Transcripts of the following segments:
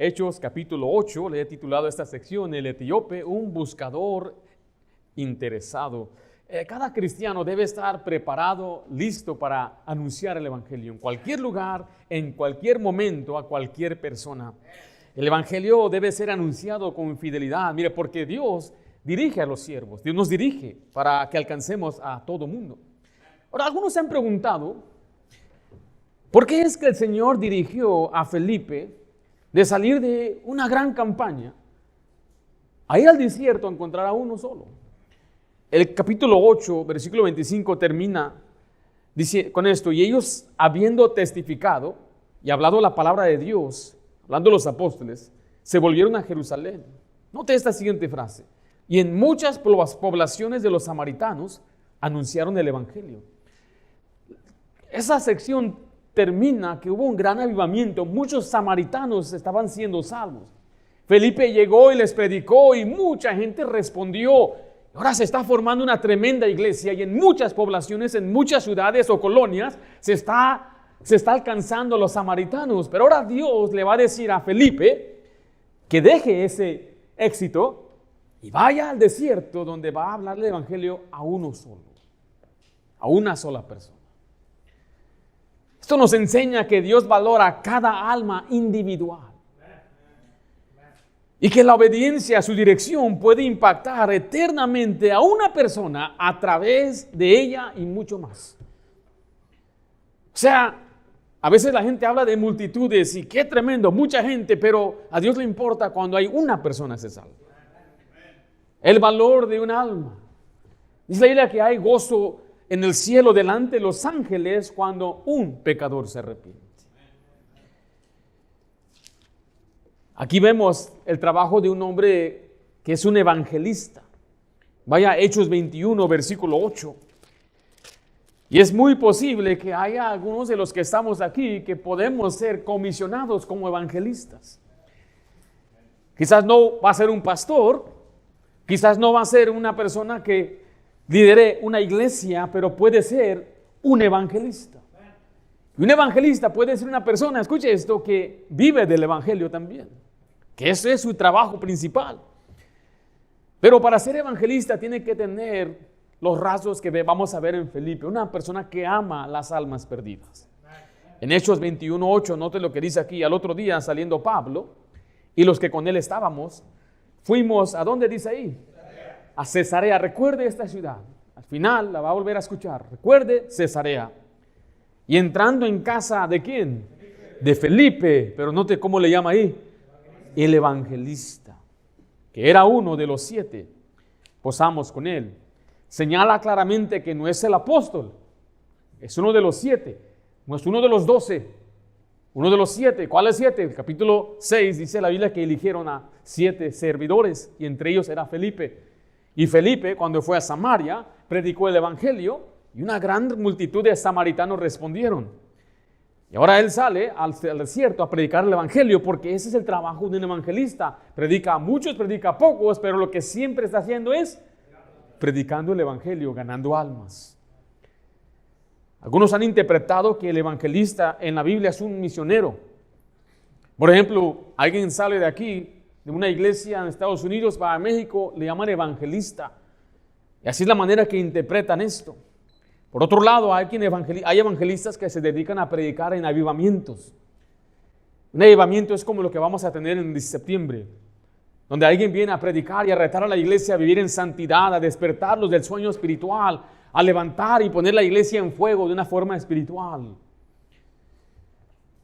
Hechos capítulo 8, le he titulado esta sección, el etíope, un buscador interesado. Cada cristiano debe estar preparado, listo para anunciar el evangelio en cualquier lugar, en cualquier momento, a cualquier persona. El evangelio debe ser anunciado con fidelidad, mire, porque Dios dirige a los siervos, Dios nos dirige para que alcancemos a todo mundo. Ahora, algunos se han preguntado, ¿por qué es que el Señor dirigió a Felipe de salir de una gran campaña a ir al desierto a encontrar a uno solo? El capítulo 8, versículo 25 termina dice, con esto: y ellos, habiendo testificado y hablado la palabra de Dios, hablando los apóstoles, se volvieron a Jerusalén. Note esta siguiente frase: y en muchas poblaciones de los samaritanos anunciaron el evangelio. Esa sección termina que hubo un gran avivamiento, muchos samaritanos estaban siendo salvos. Felipe llegó y les predicó y mucha gente respondió. Ahora se está formando una tremenda iglesia y en muchas poblaciones, en muchas ciudades o colonias se está alcanzando a los samaritanos. Pero ahora Dios le va a decir a Felipe que deje ese éxito y vaya al desierto donde va a hablarle el evangelio a uno solo, a una sola persona. Esto nos enseña que Dios valora cada alma individual y que la obediencia a su dirección puede impactar eternamente a una persona a través de ella y mucho más. O sea, a veces la gente habla de multitudes y qué tremendo, mucha gente, pero a Dios le importa cuando hay una persona se salva. El valor de un alma. Dice la Biblia que hay gozo en el cielo delante de los ángeles cuando un pecador se arrepiente. Aquí vemos el trabajo de un hombre que es un evangelista. Vaya a Hechos 21, versículo 8. Y es muy posible que haya algunos de los que estamos aquí que podemos ser comisionados como evangelistas. Quizás no va a ser un pastor, quizás no va a ser una persona que lidere una iglesia, pero puede ser un evangelista. Y un evangelista puede ser una persona, escuche esto, que vive del evangelio también, que ese es su trabajo principal. Pero para ser evangelista tiene que tener los rasgos que vamos a ver en Felipe, una persona que ama las almas perdidas. En Hechos 21:8, note lo que dice aquí: al otro día saliendo Pablo y los que con él estábamos, fuimos, ¿a dónde dice ahí? A Cesarea. Recuerde esta ciudad, al final la va a volver a escuchar. Recuerde Cesarea. Y entrando en casa ¿de quién? De Felipe, pero note cómo le llama ahí: el evangelista, que era uno de los 7. Posamos con él. Señala claramente que no es el apóstol, es uno de los 7, no es uno de los 12, uno de los 7. ¿Cuál es 7? El capítulo 6 dice la Biblia que eligieron a 7 servidores y entre ellos era Felipe. Y Felipe, cuando fue a Samaria, predicó el evangelio y una gran multitud de samaritanos respondieron. Y ahora él sale al desierto a predicar el evangelio, porque ese es el trabajo de un evangelista. Predica a muchos, predica a pocos, pero lo que siempre está haciendo es predicando el evangelio, ganando almas. Algunos han interpretado que el evangelista en la Biblia es un misionero. Por ejemplo, alguien sale de aquí, de una iglesia en Estados Unidos, va a México, le llaman evangelista. Y así es la manera que interpretan esto. Por otro lado, hay evangelistas que se dedican a predicar en avivamientos. Un avivamiento es como lo que vamos a tener en septiembre, donde alguien viene a predicar y a retar a la iglesia a vivir en santidad, a despertarlos del sueño espiritual, a levantar y poner la iglesia en fuego de una forma espiritual.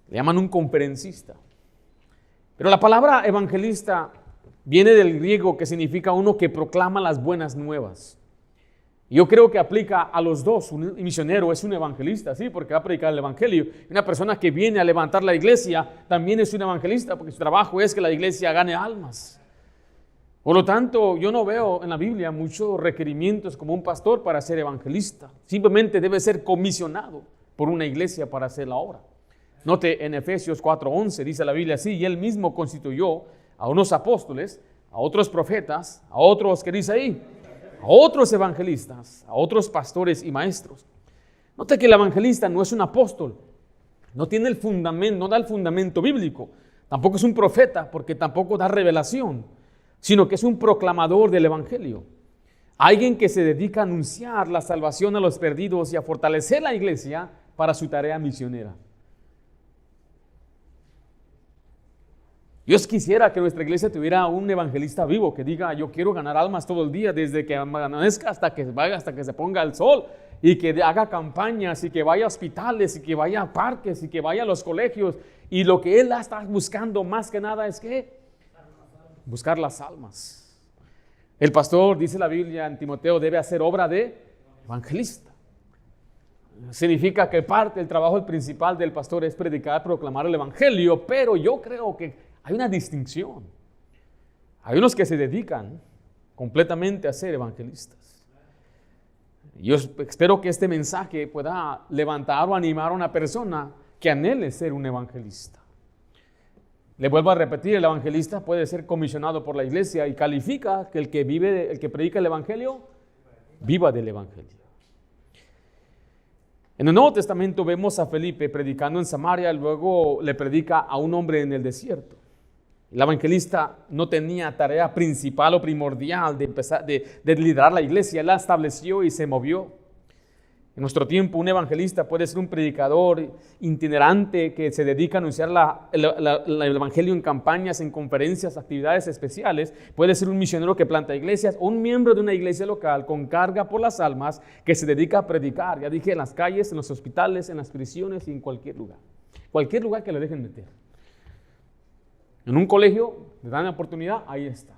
Le llaman un conferencista. Pero la palabra evangelista viene del griego, que significa uno que proclama las buenas nuevas. Yo creo que aplica a los dos. Un misionero es un evangelista, sí, porque va a predicar el evangelio. Una persona que viene a levantar la iglesia también es un evangelista, porque su trabajo es que la iglesia gane almas. Por lo tanto, yo no veo en la Biblia muchos requerimientos como un pastor para ser evangelista. Simplemente debe ser comisionado por una iglesia para hacer la obra. Note en Efesios 4:11, dice la Biblia así: y él mismo constituyó a unos apóstoles, a otros profetas, a otros, ¿qué dice ahí? A otros evangelistas, a otros pastores y maestros. Note que el evangelista no es un apóstol, no tiene el fundamento, no da el fundamento bíblico. Tampoco es un profeta, porque tampoco da revelación, sino que es un proclamador del evangelio. Alguien que se dedica a anunciar la salvación a los perdidos y a fortalecer la iglesia para su tarea misionera. Dios quisiera que nuestra iglesia tuviera un evangelista vivo que diga: yo quiero ganar almas todo el día, desde que amanezca hasta que se ponga el sol, y que haga campañas, y que vaya a hospitales, y que vaya a parques, y que vaya a los colegios. Y lo que él está buscando más que nada es que buscar las almas. El pastor, dice la Biblia en Timoteo, debe hacer obra de evangelista. Significa que parte del trabajo principal del pastor es predicar, proclamar el evangelio, pero yo creo que hay una distinción. Hay unos que se dedican completamente a ser evangelistas. Yo espero que este mensaje pueda levantar o animar a una persona que anhele ser un evangelista. Le vuelvo a repetir, el evangelista puede ser comisionado por la iglesia y califica que el que predica el evangelio, viva del evangelio. En el Nuevo Testamento vemos a Felipe predicando en Samaria, luego le predica a un hombre en el desierto. El evangelista no tenía tarea principal o primordial de liderar la iglesia, él la estableció y se movió. En nuestro tiempo, un evangelista puede ser un predicador itinerante que se dedica a anunciar el evangelio en campañas, en conferencias, actividades especiales. Puede ser un misionero que planta iglesias o un miembro de una iglesia local con carga por las almas que se dedica a predicar. Ya dije, en las calles, en los hospitales, en las prisiones y en cualquier lugar. Cualquier lugar que le dejen meter. En un colegio le dan la oportunidad, ahí está.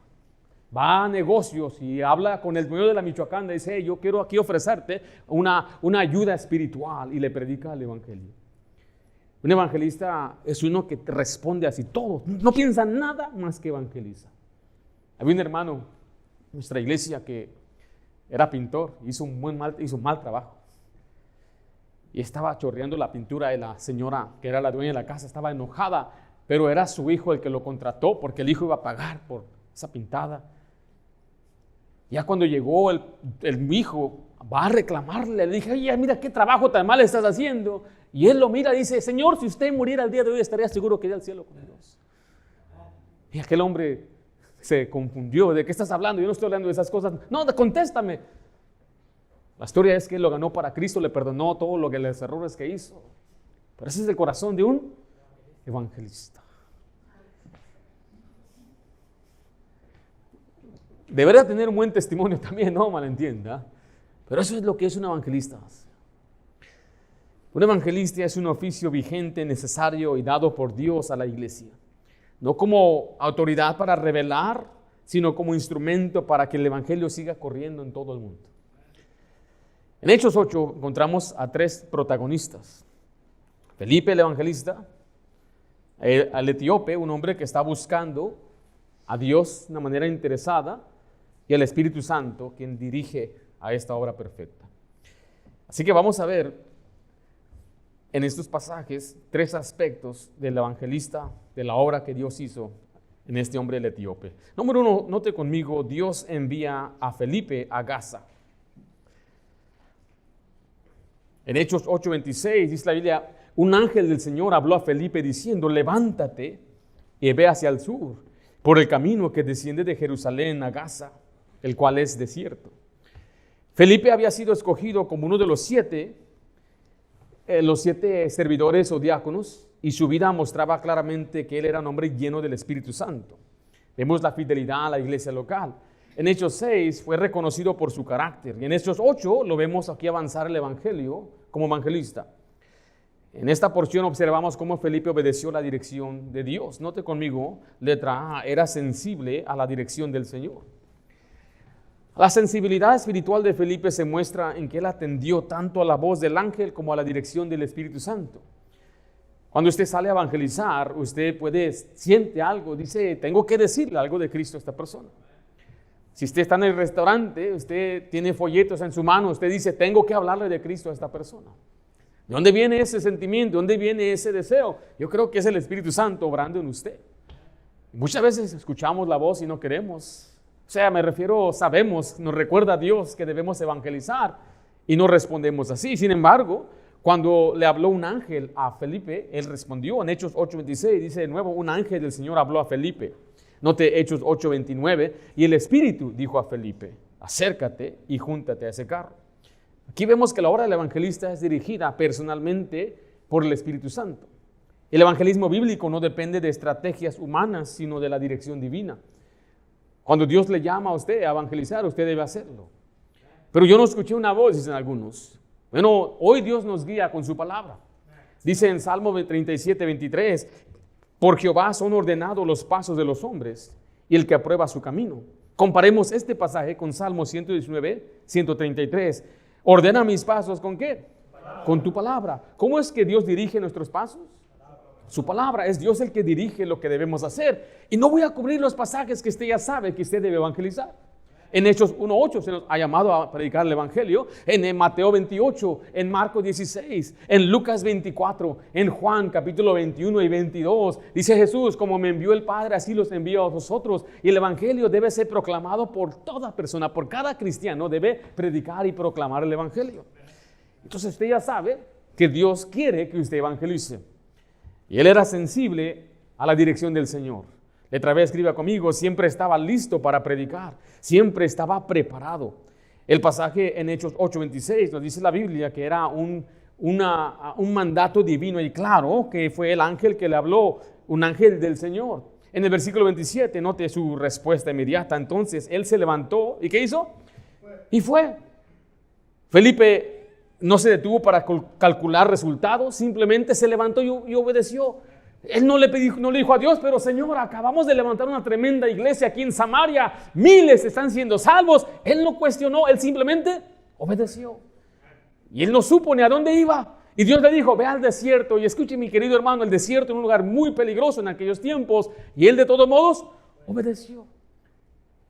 Va a negocios y habla con el dueño de la Michoacán, le dice: hey, yo quiero aquí ofrecerte una ayuda espiritual, y le predica el evangelio. Un evangelista es uno que te responde así, todo, no piensa nada más que evangeliza. Había un hermano en nuestra iglesia que era pintor, hizo un mal trabajo. Y estaba chorreando la pintura de la señora que era la dueña de la casa, estaba enojada, pero era su hijo el que lo contrató porque el hijo iba a pagar por esa pintada. Ya cuando llegó el hijo, va a reclamarle, le dije: oye, mira qué trabajo tan mal estás haciendo. Y él lo mira y dice: Señor, si usted muriera el día de hoy, estaría seguro que iría al cielo con Dios. Y aquel hombre se confundió: ¿de qué estás hablando? Yo no estoy hablando de esas cosas. No, contéstame. La historia es que él lo ganó para Cristo, le perdonó todos los errores que hizo. Pero ese es el corazón de un evangelista. Debería tener un buen testimonio también, no malentienda. Pero eso es lo que es un evangelista. Un evangelista es un oficio vigente, necesario y dado por Dios a la iglesia. No como autoridad para revelar, sino como instrumento para que el evangelio siga corriendo en todo el mundo. En Hechos 8 encontramos a 3 protagonistas. Felipe el evangelista, al etíope, un hombre que está buscando a Dios de una manera interesada, y el Espíritu Santo, quien dirige a esta obra perfecta. Así que vamos a ver en estos pasajes 3 aspectos del evangelista, de la obra que Dios hizo en este hombre el etíope. Número 1, note conmigo, Dios envía a Felipe a Gaza. En Hechos 8:26 dice la Biblia: un ángel del Señor habló a Felipe diciendo: levántate y ve hacia el sur, por el camino que desciende de Jerusalén a Gaza, el cual es desierto. Felipe había sido escogido como uno de los 7 servidores o diáconos, y su vida mostraba claramente que él era un hombre lleno del Espíritu Santo. Vemos la fidelidad a la iglesia local. En Hechos 6 fue reconocido por su carácter, y en Hechos 8 lo vemos aquí avanzar el evangelio como evangelista. En esta porción observamos cómo Felipe obedeció la dirección de Dios. Note conmigo, letra A, era sensible a la dirección del Señor. La sensibilidad espiritual de Felipe se muestra en que él atendió tanto a la voz del ángel como a la dirección del Espíritu Santo. Cuando usted sale a evangelizar, usted siente algo, dice: tengo que decirle algo de Cristo a esta persona. Si usted está en el restaurante, usted tiene folletos en su mano, usted dice: tengo que hablarle de Cristo a esta persona. ¿De dónde viene ese sentimiento? ¿De dónde viene ese deseo? Yo creo que es el Espíritu Santo obrando en usted. Muchas veces escuchamos la voz y no queremos. O sea, me refiero, sabemos, nos recuerda a Dios que debemos evangelizar y no respondemos así. Sin embargo, Cuando le habló un ángel a Felipe, él respondió en Hechos 8:26, dice de nuevo, un ángel del Señor habló a Felipe. Note Hechos 8:29, y el Espíritu dijo a Felipe, acércate y júntate a ese carro. Aquí vemos que la obra del evangelista es dirigida personalmente por el Espíritu Santo. El evangelismo bíblico no depende de estrategias humanas, sino de la dirección divina. Cuando Dios le llama a usted a evangelizar, usted debe hacerlo. Pero yo no escuché una voz, dicen algunos. Bueno, hoy Dios nos guía con su palabra. Dice en Salmo 37:23, por Jehová son ordenados los pasos de los hombres y el que aprueba su camino. Comparemos este pasaje con Salmo 119:133. Ordena mis pasos, ¿con qué? Con tu palabra. ¿Cómo es que Dios dirige nuestros pasos? Su palabra. Es Dios el que dirige lo que debemos hacer. Y no voy a cubrir los pasajes que usted ya sabe que usted debe evangelizar. En Hechos 1:8 se nos ha llamado a predicar el evangelio. En Mateo 28, en Marcos 16, en Lucas 24, en Juan capítulo 21 y 22. Dice Jesús, como me envió el Padre, así los envío a vosotros. Y el evangelio debe ser proclamado por toda persona, por cada cristiano debe predicar y proclamar el evangelio. Entonces usted ya sabe que Dios quiere que usted evangelice. Y él era sensible a la dirección del Señor. Letra B, escriba conmigo, siempre estaba listo para predicar, siempre estaba preparado. El pasaje en Hechos 8:26 nos dice la Biblia que era un mandato divino y claro que fue el ángel que le habló, un ángel del Señor. En el versículo 27, note su respuesta inmediata. Entonces él se levantó y ¿qué hizo? Y fue. Felipe no se detuvo para calcular resultados, simplemente se levantó y obedeció. Él no le dijo a Dios, pero Señor, acabamos de levantar una tremenda iglesia aquí en Samaria, miles están siendo salvos. Él no cuestionó, él simplemente obedeció. Y él no supo ni a dónde iba. Y Dios le dijo, ve al desierto. Y escuche, mi querido hermano, el desierto era un lugar muy peligroso en aquellos tiempos. Y él de todos modos obedeció.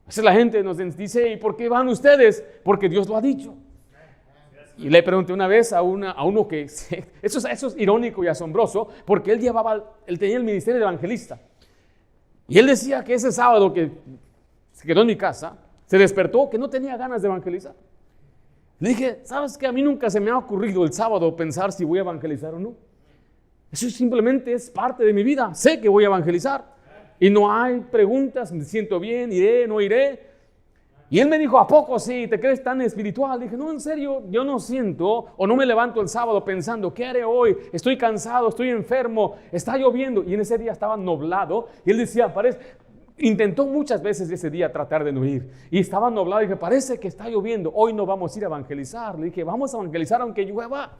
A veces la gente nos dice, ¿y por qué van ustedes? Porque Dios lo ha dicho. Y le pregunté una vez a uno que, eso es irónico y asombroso, porque él tenía el ministerio de evangelista. Y él decía que ese sábado que se quedó en mi casa, se despertó que no tenía ganas de evangelizar. Le dije, ¿sabes qué? A mí nunca se me ha ocurrido el sábado pensar si voy a evangelizar o no. Eso simplemente es parte de mi vida. Sé que voy a evangelizar. Y no hay preguntas, me siento bien, iré, no iré. Y él me dijo, ¿a poco sí? ¿Te crees tan espiritual? Dije, no, en serio, yo no siento o no me levanto el sábado pensando, ¿qué haré hoy? Estoy cansado, estoy enfermo, está lloviendo. Y en ese día estaba nublado. Y él decía, intentó muchas veces ese día tratar de no ir. Y estaba nublado. Y dije, parece que está lloviendo. Hoy no vamos a ir a evangelizar. Le dije, vamos a evangelizar aunque llueva.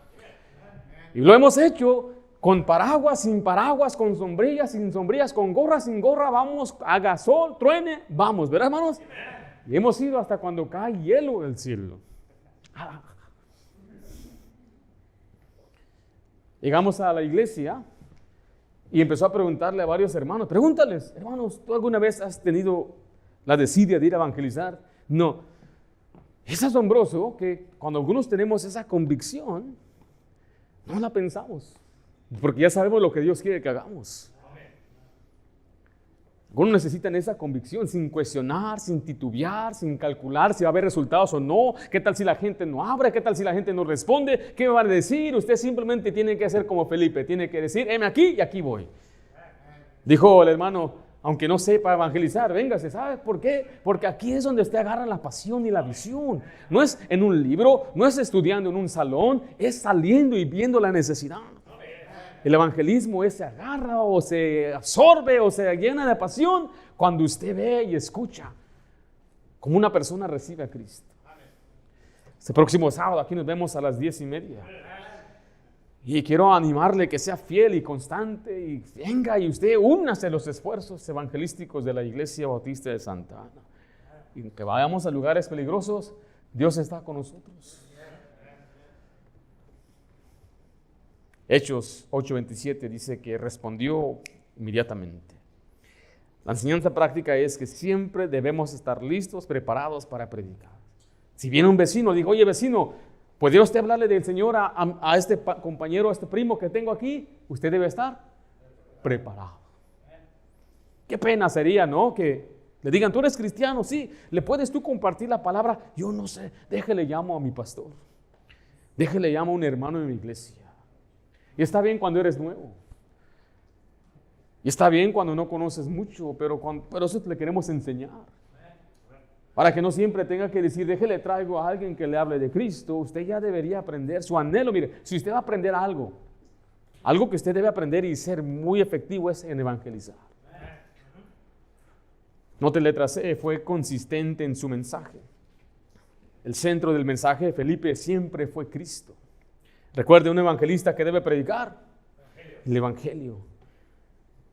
Y lo hemos hecho con paraguas, sin paraguas, con sombrillas, sin sombrillas, con gorra, sin gorra. Vamos, haga sol, truene, vamos, ¿verdad, hermanos? Y hemos ido hasta cuando cae hielo del cielo. Llegamos a la iglesia y empezó a preguntarle a varios hermanos. Pregúntales, hermanos, ¿tú alguna vez has tenido la desidia de ir a evangelizar? No. Es asombroso que cuando algunos tenemos esa convicción, no la pensamos. Porque ya sabemos lo que Dios quiere que hagamos. Algunos necesitan esa convicción sin cuestionar, sin titubear, sin calcular si va a haber resultados o no. ¿Qué tal si la gente no abre? ¿Qué tal si la gente no responde? ¿Qué me van a decir? Usted simplemente tiene que hacer como Felipe. Tiene que decir, heme aquí y aquí voy. Dijo el hermano, aunque no sepa evangelizar, véngase. ¿Sabe por qué? Porque aquí es donde usted agarra la pasión y la visión. No es en un libro, no es estudiando en un salón, es saliendo y viendo la necesidad. El evangelismo se agarra o se absorbe o se llena de pasión cuando usted ve y escucha cómo una persona recibe a Cristo. Este próximo sábado aquí nos vemos a las 10:30. Y quiero animarle que sea fiel y constante y venga y usted únase a los esfuerzos evangelísticos de la Iglesia Bautista de Santa Ana. Y que vayamos a lugares peligrosos, Dios está con nosotros. Hechos 8:27 dice que respondió inmediatamente. La enseñanza práctica es que siempre debemos estar listos, preparados para predicar. Si viene un vecino, digo, oye vecino, ¿podría usted hablarle del Señor a este compañero, a este primo que tengo aquí? Usted debe estar preparado. Qué pena sería, ¿no? Que le digan, ¿tú eres cristiano? Sí. ¿Le puedes tú compartir la palabra? Yo no sé. Déjele llamo a mi pastor. Déjele llamo a un hermano de mi iglesia. Y está bien cuando eres nuevo. Y está bien cuando no conoces mucho, pero eso le queremos enseñar. Para que no siempre tenga que decir, déjele traigo a alguien que le hable de Cristo. Usted ya debería aprender su anhelo. Mire, si usted va a aprender algo que usted debe aprender y ser muy efectivo es en evangelizar. Note letra C, fue consistente en su mensaje. El centro del mensaje de Felipe siempre fue Cristo. Recuerde, un evangelista que debe predicar el evangelio.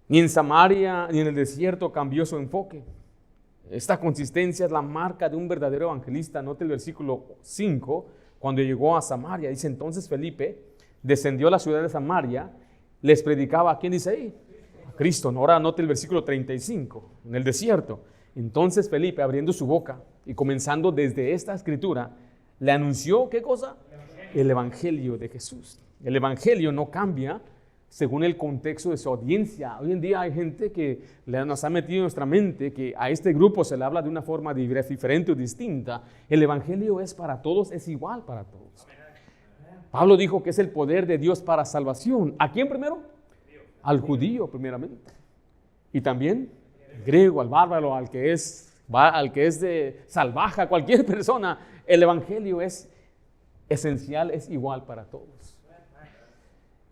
Ni en Samaria ni en el desierto cambió su enfoque. Esta consistencia es la marca de un verdadero evangelista. Note el versículo 5, cuando llegó a Samaria. Dice, entonces Felipe descendió a la ciudad de Samaria, les predicaba, ¿a quién dice ahí? A Cristo. Ahora note el versículo 35, en el desierto. Entonces Felipe, abriendo su boca y comenzando desde esta escritura, le anunció, ¿qué cosa? El evangelio de Jesús. El evangelio no cambia según el contexto de su audiencia. Hoy en día hay gente que nos ha metido en nuestra mente que a este grupo se le habla de una forma diferente o distinta. El evangelio es para todos, es igual para todos. Pablo dijo que es el poder de Dios para salvación. ¿A quién primero? Al judío primeramente. Y también al griego, al bárbaro, al que es de salvaje, a cualquier persona. El evangelio es esencial, es igual para todos.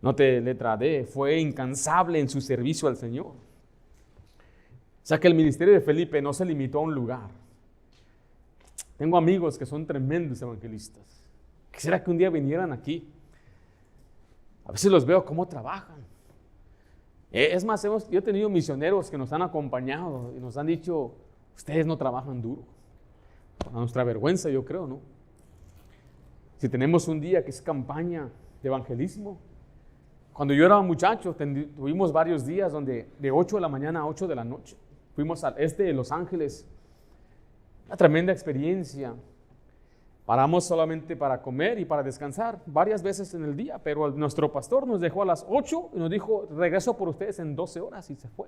Note letra D, fue incansable en su servicio al Señor. O sea que el ministerio de Felipe no se limitó a un lugar. Tengo amigos que son tremendos evangelistas. Quisiera que un día vinieran aquí. A veces los veo cómo trabajan. Es más, yo he tenido misioneros que nos han acompañado y nos han dicho, ustedes no trabajan duro. A nuestra vergüenza, yo creo, ¿no? Si tenemos un día que es campaña de evangelismo. Cuando yo era muchacho, tuvimos varios días donde de 8 de la mañana a 8 de la noche. Fuimos al este de Los Ángeles. Una tremenda experiencia. Paramos solamente para comer y para descansar varias veces en el día, pero nuestro pastor nos dejó a las 8 y nos dijo, regreso por ustedes en 12 horas y se fue.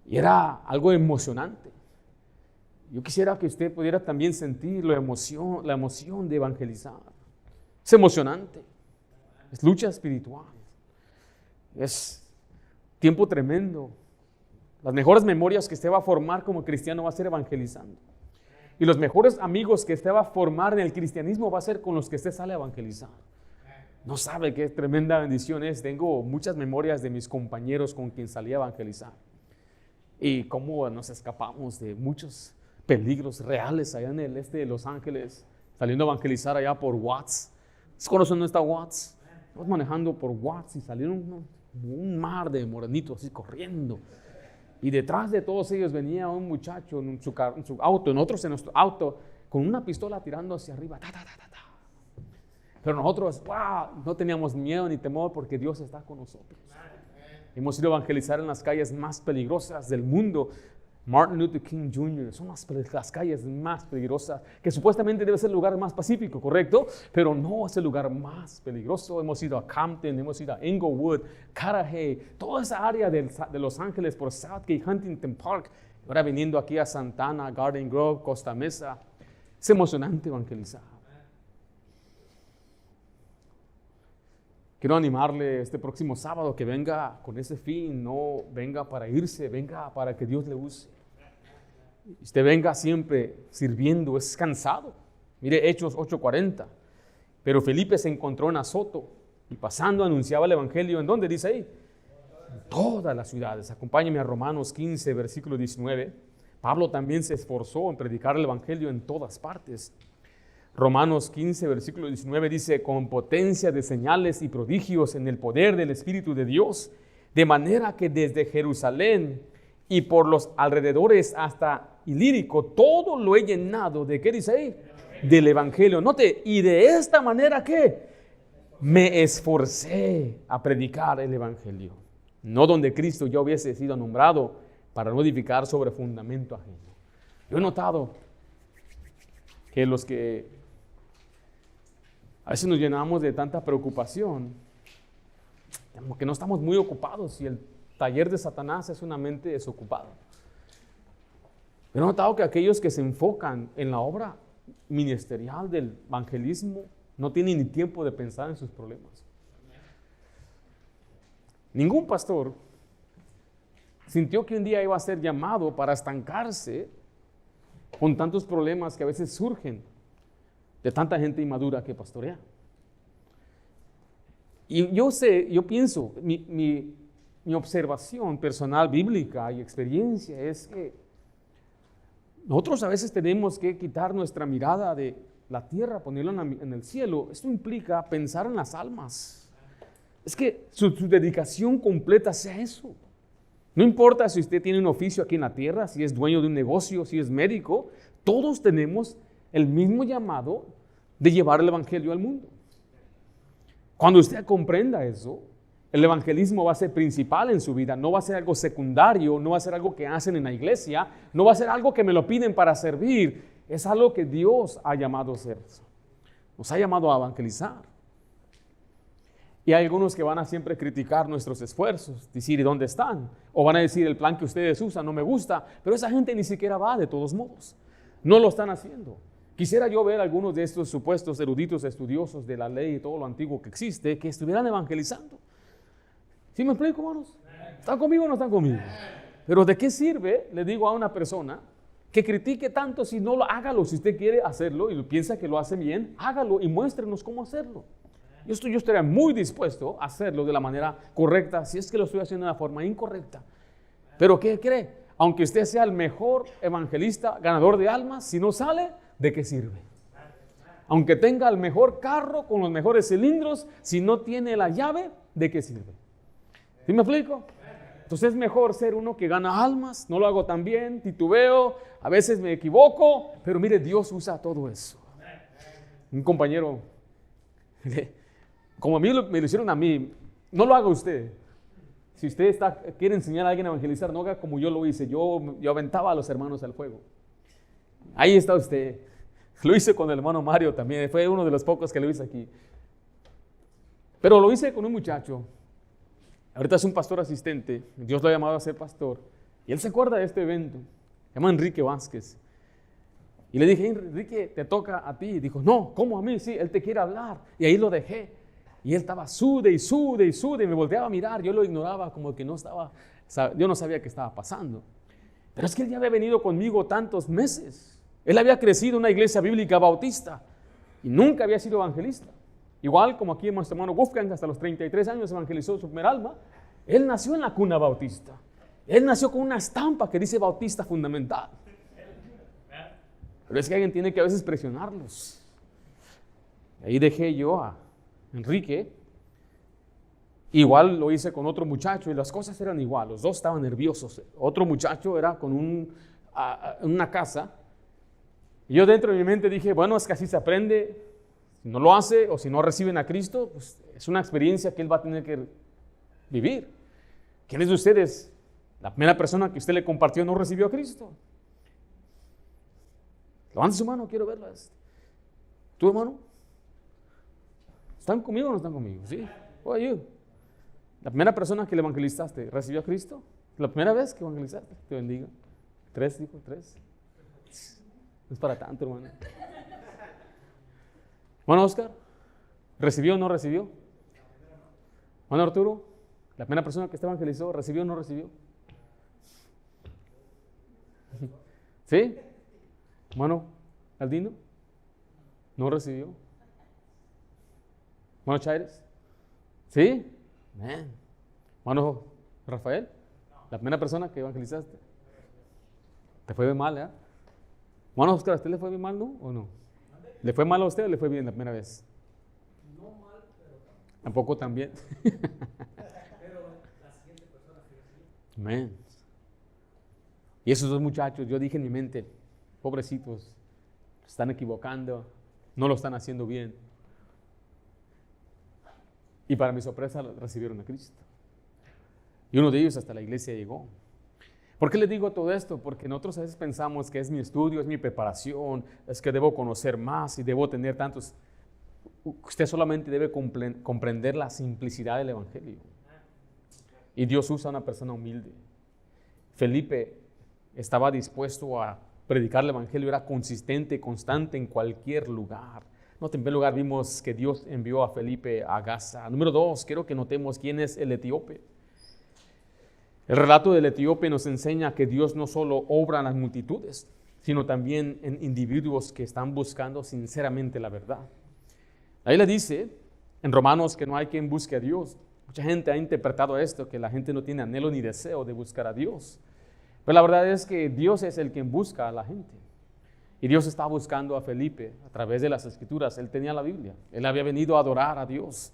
Y era algo emocionante. Yo quisiera que usted pudiera también sentir la emoción de evangelizar. Es emocionante, es lucha espiritual, es tiempo tremendo. Las mejores memorias que usted va a formar como cristiano va a ser evangelizando. Y los mejores amigos que usted va a formar en el cristianismo va a ser con los que usted sale a evangelizar. No sabe qué tremenda bendición es. Tengo muchas memorias de mis compañeros con quien salí a evangelizar. Y cómo nos escapamos de muchos peligros reales allá en el este de Los Ángeles, saliendo a evangelizar allá por Watts. ¿Se conocen dónde está Watts? Estamos manejando por Watts y salieron un mar de morenitos así corriendo. Y detrás de todos ellos venía un muchacho en su auto, nosotros en nuestro auto, con una pistola tirando hacia arriba. Pero nosotros, no teníamos miedo ni temor porque Dios está con nosotros. Hemos ido a evangelizar en las calles más peligrosas del mundo. Martin Luther King Jr. son las calles más peligrosas, que supuestamente debe ser el lugar más pacífico, ¿correcto? Pero no es el lugar más peligroso. Hemos ido a Compton, hemos ido a Inglewood, Cudahy, toda esa área de Los Ángeles por Southgate, Huntington Park. Ahora viniendo aquí a Santana, Garden Grove, Costa Mesa. Es emocionante evangelizar. Quiero animarle este próximo sábado que venga con ese fin, no venga para irse, venga para que Dios le use. Usted venga siempre sirviendo, es cansado. Mire Hechos 8:40. Pero Felipe se encontró en Azoto y pasando anunciaba el evangelio. ¿En dónde dice ahí? En todas las ciudades. Acompáñeme a Romanos 15, versículo 19. Pablo también se esforzó en predicar el evangelio en todas partes. Romanos 15, versículo 19 dice, con potencia de señales y prodigios en el poder del Espíritu de Dios, de manera que desde Jerusalén y por los alrededores hasta Ilírico, todo lo he llenado, ¿de qué dice ahí? Del Evangelio. Note, y de esta manera, ¿qué? Me esforcé a predicar el Evangelio. No donde Cristo ya hubiese sido nombrado para no edificar sobre fundamento ajeno. Yo he notado que los que a veces nos llenamos de tanta preocupación, como que no estamos muy ocupados y el taller de Satanás es una mente desocupada. Pero he notado que aquellos que se enfocan en la obra ministerial del evangelismo no tienen ni tiempo de pensar en sus problemas. Ningún pastor sintió que un día iba a ser llamado para estancarse con tantos problemas que a veces surgen de tanta gente inmadura que pastorea. Y yo pienso, mi observación personal, bíblica y experiencia es que nosotros a veces tenemos que quitar nuestra mirada de la tierra, ponerla en el cielo. Esto implica pensar en las almas. Es que su dedicación completa sea eso. No importa si usted tiene un oficio aquí en la tierra, si es dueño de un negocio, si es médico, todos tenemos el mismo llamado de llevar el evangelio al mundo. Cuando usted comprenda eso, el evangelismo va a ser principal en su vida, no va a ser algo secundario, no va a ser algo que hacen en la iglesia, no va a ser algo que me lo piden para servir, es algo que Dios ha llamado a hacer. Nos ha llamado a evangelizar. Y hay algunos que van a siempre criticar nuestros esfuerzos, decir, ¿y dónde están? O van a decir, el plan que ustedes usan no me gusta, pero esa gente ni siquiera va de todos modos. No lo están haciendo. Quisiera yo ver algunos de estos supuestos eruditos estudiosos de la ley y todo lo antiguo que existe, que estuvieran evangelizando. ¿Sí me explico, hermanos? ¿Están conmigo o no están conmigo? Pero ¿de qué sirve, le digo a una persona, que critique tanto si no lo hágalo? Si usted quiere hacerlo y piensa que lo hace bien, hágalo y muéstrenos cómo hacerlo. Yo estaría muy dispuesto a hacerlo de la manera correcta, si es que lo estoy haciendo de la forma incorrecta. Pero ¿qué cree? Aunque usted sea el mejor evangelista, ganador de almas, si no sale, ¿de qué sirve? Aunque tenga el mejor carro con los mejores cilindros, si no tiene la llave, ¿de qué sirve? ¿Sí me explico? Entonces es mejor ser uno que gana almas. No lo hago tan bien, titubeo, a veces me equivoco, pero mire, Dios usa todo eso. Un compañero, como a mí me lo hicieron a mí, no lo haga usted. Si usted quiere enseñar a alguien a evangelizar, no haga como yo lo hice. Yo aventaba a los hermanos al fuego. Ahí está usted. Lo hice con el hermano Mario también. Fue uno de los pocos que lo hice aquí. Pero lo hice con un muchacho. Ahorita es un pastor asistente. Dios lo ha llamado a ser pastor. Y él se acuerda de este evento. Se llama Enrique Vázquez. Y le dije, Enrique, te toca a ti. Y dijo, no, ¿cómo a mí? Sí, él te quiere hablar. Y ahí lo dejé. Y él estaba sude y sude y sude. Y me volteaba a mirar. Yo lo ignoraba como que no estaba, yo no sabía qué estaba pasando. Pero es que él ya había venido conmigo tantos meses. Él había crecido en una iglesia bíblica bautista y nunca había sido evangelista. Igual como aquí nuestro hermano Wolfgang, hasta los 33 años evangelizó su primer alma. Él nació en la cuna bautista. Él nació con una estampa que dice bautista fundamental. Pero es que alguien tiene que a veces presionarlos. Ahí dejé yo a Enrique. Igual lo hice con otro muchacho y las cosas eran igual. Los dos estaban nerviosos. Otro muchacho era con una casa. Y yo dentro de mi mente dije, bueno, es que así se aprende. Si no lo hace o si no reciben a Cristo, pues es una experiencia que él va a tener que vivir. ¿Quiénes de ustedes, la primera persona que usted le compartió, no recibió a Cristo? Levante su mano, quiero verla. ¿Tú, hermano? ¿Están conmigo o no están conmigo? ¿Sí? Who are you? La primera persona que le evangelizaste, ¿recibió a Cristo? La primera vez que evangelizaste, te bendiga. 3, dijo, 3. No es para tanto, hermano. Bueno, Oscar, ¿recibió o no recibió? Bueno, Arturo, la primera persona que te evangelizó, ¿recibió o no recibió? ¿Sí? Bueno, Aldino, ¿no recibió? Bueno, Chaires, ¿sí? Man. Bueno, Rafael, la primera persona que evangelizaste. Te fue bien mal, ¿eh? Bueno, Oscar, ¿a usted le fue bien mal, no? ¿O no? ¿Le fue mal a usted o le fue bien la primera vez? No mal, pero tampoco también. pero la siguiente persona que recibió. Amén. Y esos dos muchachos, yo dije en mi mente, pobrecitos, están equivocando, no lo están haciendo bien. Y para mi sorpresa recibieron a Cristo. Y uno de ellos hasta la iglesia llegó. ¿Por qué les digo todo esto? Porque nosotros a veces pensamos que es mi estudio, es mi preparación, es que debo conocer más y debo tener tantos. Usted solamente debe comprender la simplicidad del evangelio. Y Dios usa a una persona humilde. Felipe estaba dispuesto a predicar el evangelio, era consistente, constante en cualquier lugar. En primer lugar vimos que Dios envió a Felipe a Gaza. Número 2, quiero que notemos quién es el etíope. El relato del etíope nos enseña que Dios no solo obra en las multitudes, sino también en individuos que están buscando sinceramente la verdad. Ahí le dice en Romanos que no hay quien busque a Dios. Mucha gente ha interpretado esto, que la gente no tiene anhelo ni deseo de buscar a Dios. Pero la verdad es que Dios es el quien busca a la gente. Y Dios está buscando a Felipe a través de las Escrituras. Él tenía la Biblia. Él había venido a adorar a Dios.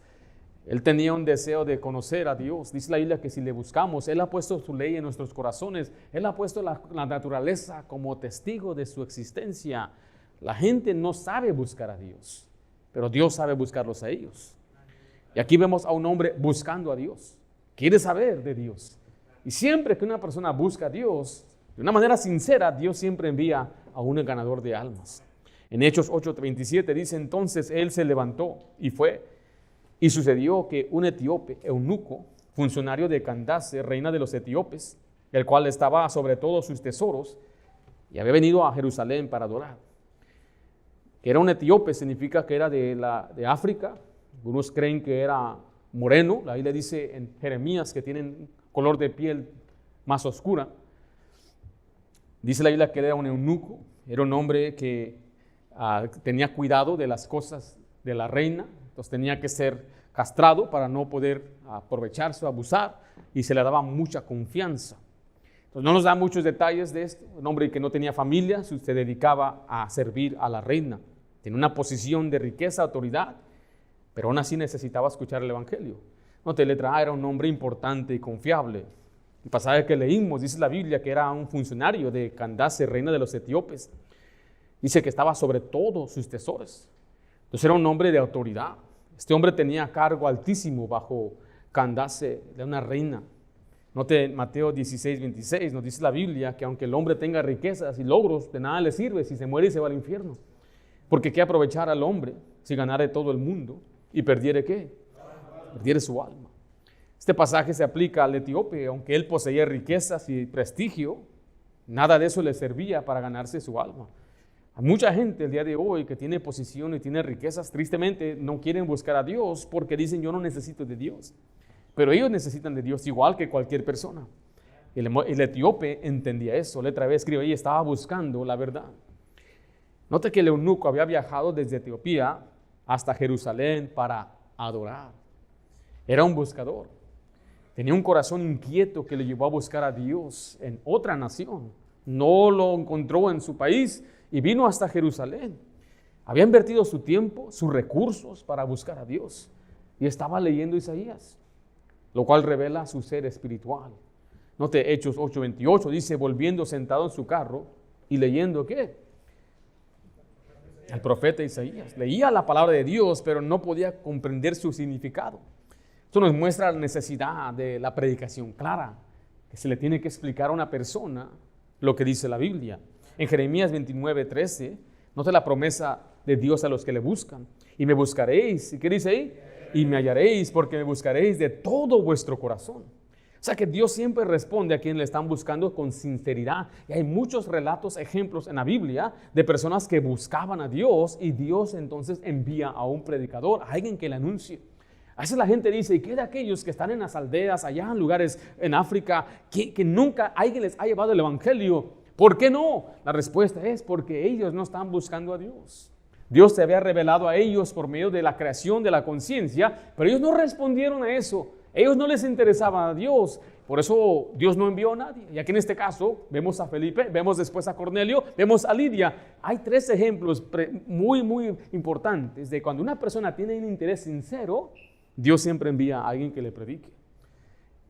Él tenía un deseo de conocer a Dios. Dice la Biblia que si le buscamos, Él ha puesto su ley en nuestros corazones. Él ha puesto la naturaleza como testigo de su existencia. La gente no sabe buscar a Dios, pero Dios sabe buscarlos a ellos. Y aquí vemos a un hombre buscando a Dios. Quiere saber de Dios. Y siempre que una persona busca a Dios, de una manera sincera, Dios siempre envía a un ganador de almas. En Hechos 8:27 dice, entonces él se levantó y fue. Y sucedió que un etíope, eunuco, funcionario de Candace, reina de los etíopes, el cual estaba sobre todos sus tesoros, y había venido a Jerusalén para adorar. Que era un etíope significa que era de África. Algunos creen que era moreno. La Biblia dice en Jeremías que tienen color de piel más oscura. Dice la Biblia que él era un eunuco, era un hombre que tenía cuidado de las cosas de la reina, entonces tenía que ser castrado para no poder aprovecharse o abusar, y se le daba mucha confianza. Entonces no nos da muchos detalles de esto. Un hombre que no tenía familia, se dedicaba a servir a la reina. Tenía una posición de riqueza, autoridad, pero aún así necesitaba escuchar el evangelio. Note, letra A, era un hombre importante y confiable. El pasaje que leímos, dice la Biblia que era un funcionario de Candace, reina de los etíopes. Dice que estaba sobre todos sus tesoros. Entonces era un hombre de autoridad. Este hombre tenía cargo altísimo bajo Candace, de una reina. Note Mateo 16:26, nos dice la Biblia que aunque el hombre tenga riquezas y logros, de nada le sirve si se muere y se va al infierno. Porque ¿qué aprovechar al hombre si ganare todo el mundo y perdiere qué? Perdiere su alma. Este pasaje se aplica al etíope, aunque él poseía riquezas y prestigio, nada de eso le servía para ganarse su alma. Hay mucha gente el día de hoy que tiene posición y tiene riquezas, tristemente no quieren buscar a Dios porque dicen yo no necesito de Dios. Pero ellos necesitan de Dios igual que cualquier persona. El etíope entendía eso. Letra B escribe ahí, estaba buscando la verdad. Note que el eunuco había viajado desde Etiopía hasta Jerusalén para adorar. Era un buscador. Tenía un corazón inquieto que le llevó a buscar a Dios en otra nación. No lo encontró en su país y vino hasta Jerusalén. Había invertido su tiempo, sus recursos para buscar a Dios. Y estaba leyendo Isaías, lo cual revela su ser espiritual. Note Hechos 8:28, dice, volviendo sentado en su carro y leyendo, ¿qué? El profeta Isaías. Leía la palabra de Dios, pero no podía comprender su significado. Esto nos muestra la necesidad de la predicación clara, que se le tiene que explicar a una persona lo que dice la Biblia. En Jeremías 29:13, note la promesa de Dios a los que le buscan. Y me buscaréis, ¿y qué dice ahí? Y me hallaréis, porque me buscaréis de todo vuestro corazón. O sea que Dios siempre responde a quien le están buscando con sinceridad. Y hay muchos relatos, ejemplos en la Biblia de personas que buscaban a Dios y Dios entonces envía a un predicador, a alguien que le anuncie. A veces la gente dice, ¿y qué de aquellos que están en las aldeas, allá en lugares en África, que nunca alguien les ha llevado el evangelio? ¿Por qué no? La respuesta es porque ellos no están buscando a Dios. Dios se había revelado a ellos por medio de la creación de la conciencia, pero ellos no respondieron a eso. Ellos no les interesaba a Dios. Por eso Dios no envió a nadie. Y aquí en este caso vemos a Felipe, vemos después a Cornelio, vemos a Lidia. Hay tres ejemplos muy importantes de cuando una persona tiene un interés sincero, Dios siempre envía a alguien que le predique.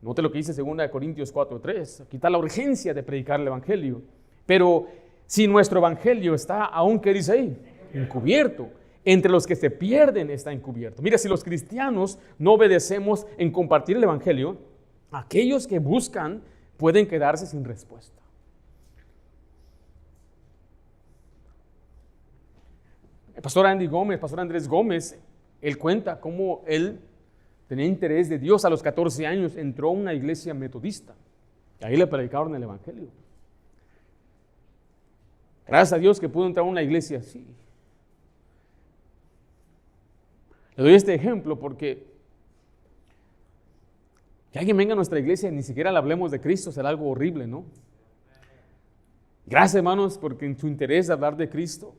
Note lo que dice 2 Corintios 4:3. Aquí está la urgencia de predicar el evangelio. Pero si nuestro evangelio está aún, ¿qué dice ahí? Encubierto. Entre los que se pierden está encubierto. Mira, si los cristianos no obedecemos en compartir el evangelio, aquellos que buscan pueden quedarse sin respuesta. El pastor Andrés Gómez, él cuenta cómo él tenía interés de Dios. A los 14 años entró a una iglesia metodista. Ahí le predicaron el evangelio. Gracias a Dios que pudo entrar a una iglesia así. Le doy este ejemplo porque Que alguien venga a nuestra iglesia y ni siquiera le hablemos de Cristo será algo horrible, ¿no? Gracias, hermanos, porque en su interés de hablar de Cristo,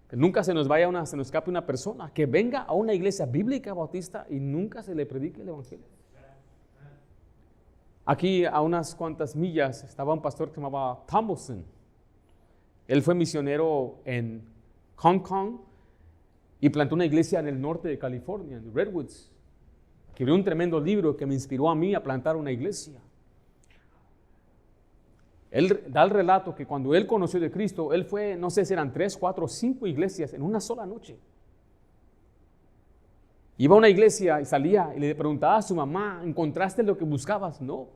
que nunca se nos escape una persona que venga a una iglesia bíblica bautista y nunca se le predique el evangelio. Aquí a unas cuantas millas estaba un pastor que se llamaba Thompson. Él fue misionero en Hong Kong y plantó una iglesia en el norte de California, en Redwoods. Escribió un tremendo libro que me inspiró a mí a plantar una iglesia. Él da el relato que cuando él conoció de Cristo, él fue, no sé si eran 3, 4, 5 iglesias en una sola noche. Iba a una iglesia y salía y le preguntaba a su mamá, ¿encontraste lo que buscabas? No.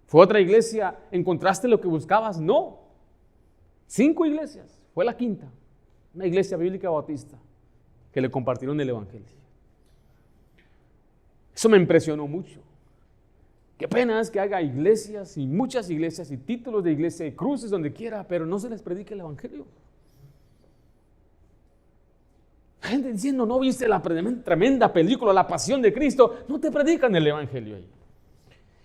Fue a otra iglesia, ¿encontraste lo que buscabas? No. 5 iglesias, fue la quinta, una iglesia bíblica bautista que le compartieron el evangelio. Eso me impresionó mucho. Qué pena es que haga iglesias y muchas iglesias y títulos de iglesia y cruces donde quiera, pero no se les predique el evangelio. Gente diciendo, ¿no viste la tremenda película La Pasión de Cristo? No te predican el evangelio ahí.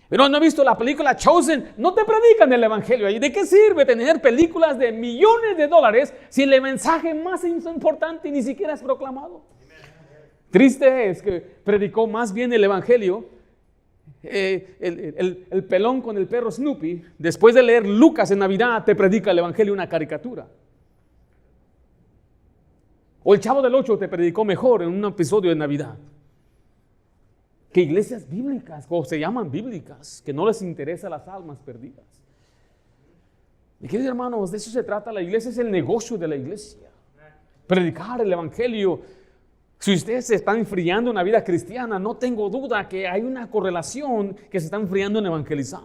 Pero no he visto la película Chosen, no te predican el evangelio ahí. ¿De qué sirve tener películas de millones de dólares si el mensaje más importante ni siquiera es proclamado? Triste es que predicó más bien el evangelio el pelón con el perro Snoopy. Después de leer Lucas en Navidad te predica el evangelio una caricatura. O el Chavo del Ocho te predicó mejor en un episodio de Navidad. Que iglesias bíblicas, o se llaman bíblicas, que no les interesa las almas perdidas. Mi queridos hermanos, de eso se trata. La iglesia es el negocio de la iglesia. Predicar el evangelio. Si ustedes se están enfriando en la vida cristiana, no tengo duda que hay una correlación que se está enfriando en evangelizar.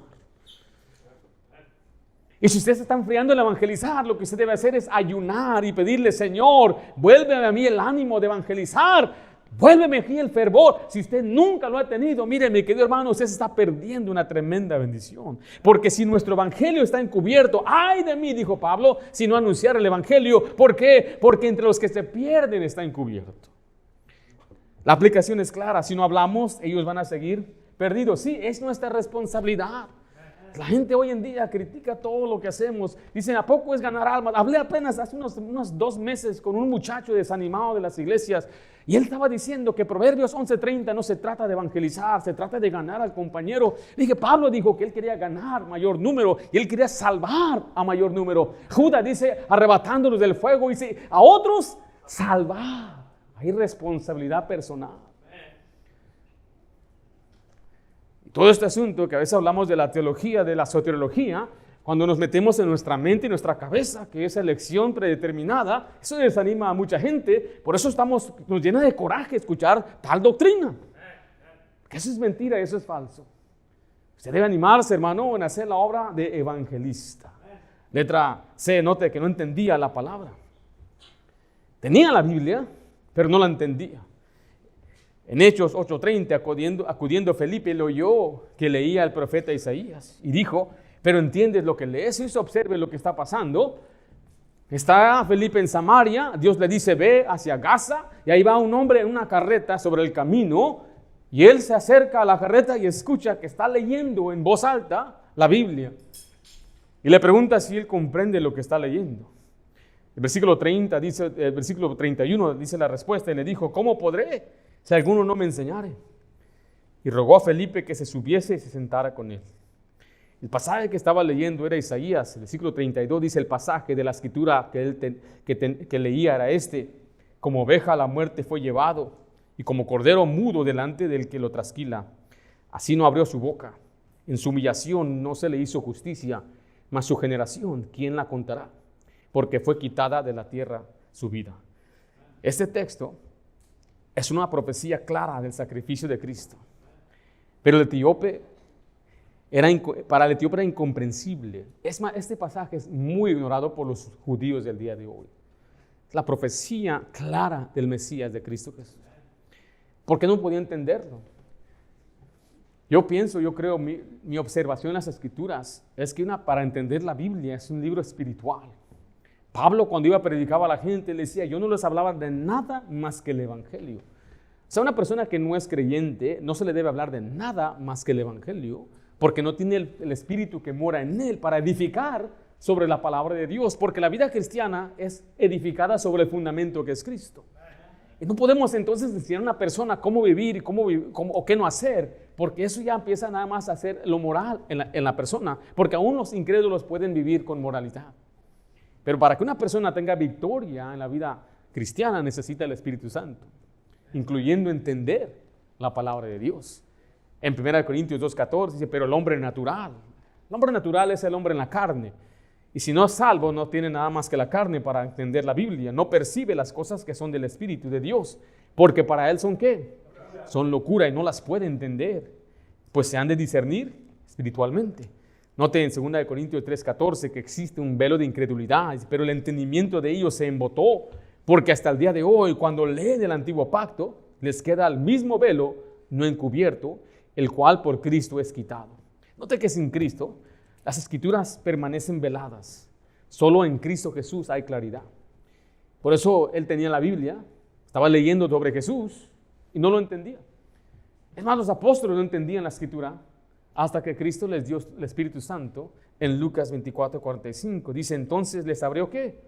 Y si usted se está enfriando en evangelizar, lo que usted debe hacer es ayunar y pedirle, Señor, vuélveme a mí el ánimo de evangelizar, vuélveme aquí el fervor. Si usted nunca lo ha tenido, mire, mi querido hermano, usted se está perdiendo una tremenda bendición. Porque si nuestro evangelio está encubierto, ay de mí, dijo Pablo, si no anunciar el evangelio. ¿Por qué? Porque entre los que se pierden está encubierto. La aplicación es clara, si no hablamos, ellos van a seguir perdidos. Sí, es nuestra responsabilidad. La gente hoy en día critica todo lo que hacemos. Dicen, ¿a poco es ganar almas? Hablé apenas hace unos 2 meses con un muchacho desanimado de las iglesias y él estaba diciendo que Proverbios 11:30 no se trata de evangelizar, se trata de ganar al compañero. Dije, Pablo dijo que él quería ganar mayor número y él quería salvar a mayor número. Judas dice, arrebatándolos del fuego, dice, a otros salvar. Hay responsabilidad personal. Y todo este asunto que a veces hablamos de la teología, de la soteriología, cuando nos metemos en nuestra mente y nuestra cabeza, que es elección predeterminada, eso desanima a mucha gente. Por eso nos llena de coraje escuchar tal doctrina. Que eso es mentira y eso es falso. Usted debe animarse, hermano, en hacer la obra de evangelista. Letra C, note que no entendía la palabra. Tenía la Biblia, pero no la entendía. En Hechos 8:30, acudiendo Felipe, le oyó que leía el profeta Isaías y dijo, pero ¿entiendes lo que lees? Y se observe lo que está pasando. Está Felipe en Samaria, Dios le dice, ve hacia Gaza, y ahí va un hombre en una carreta sobre el camino, y él se acerca a la carreta y escucha que está leyendo en voz alta la Biblia. Y le pregunta si él comprende lo que está leyendo. El versículo 31 dice la respuesta y le dijo, ¿cómo podré si alguno no me enseñare? Y rogó a Felipe que se subiese y se sentara con él. El pasaje que estaba leyendo era Isaías, el versículo 32 dice el pasaje de la escritura que leía era este, como oveja a la muerte fue llevado y como cordero mudo delante del que lo trasquila, así no abrió su boca. En su humillación no se le hizo justicia, mas su generación, ¿quién la contará? Porque fue quitada de la tierra su vida. Este texto es una profecía clara del sacrificio de Cristo. Pero el etíope para el etíope era incomprensible. Es más, este pasaje es muy ignorado por los judíos del día de hoy. Es la profecía clara del Mesías de Cristo Jesús. ¿Por qué no podía entenderlo? Yo creo, mi observación en las Escrituras es que para entender la Biblia es un libro espiritual. Pablo cuando iba a predicar a la gente le decía, yo no les hablaba de nada más que el Evangelio. O sea, una persona que no es creyente, no se le debe hablar de nada más que el Evangelio, porque no tiene el Espíritu que mora en él para edificar sobre la palabra de Dios, porque la vida cristiana es edificada sobre el fundamento que es Cristo. Y no podemos entonces decir a una persona cómo vivir o qué no hacer, porque eso ya empieza nada más a hacer lo moral en la persona, porque aún los incrédulos pueden vivir con moralidad. Pero para que una persona tenga victoria en la vida cristiana necesita el Espíritu Santo, incluyendo entender la palabra de Dios. En 1 Corintios 2:14 dice, pero el hombre natural es el hombre en la carne. Y si no es salvo, no tiene nada más que la carne para entender la Biblia. No percibe las cosas que son del Espíritu de Dios, porque para él son ¿qué? Son locura y no las puede entender, pues se han de discernir espiritualmente. Note en 2 Corintios 3:14 que existe un velo de incredulidad, pero el entendimiento de ellos se embotó, porque hasta el día de hoy, cuando leen el antiguo pacto, les queda el mismo velo no encubierto, el cual por Cristo es quitado. Note que sin Cristo las escrituras permanecen veladas. Solo en Cristo Jesús hay claridad. Por eso él tenía la Biblia, estaba leyendo sobre Jesús y no lo entendía. Es más, los apóstoles no entendían la escritura hasta que Cristo les dio el Espíritu Santo. En Lucas 24:45 dice, entonces les abrió ¿qué?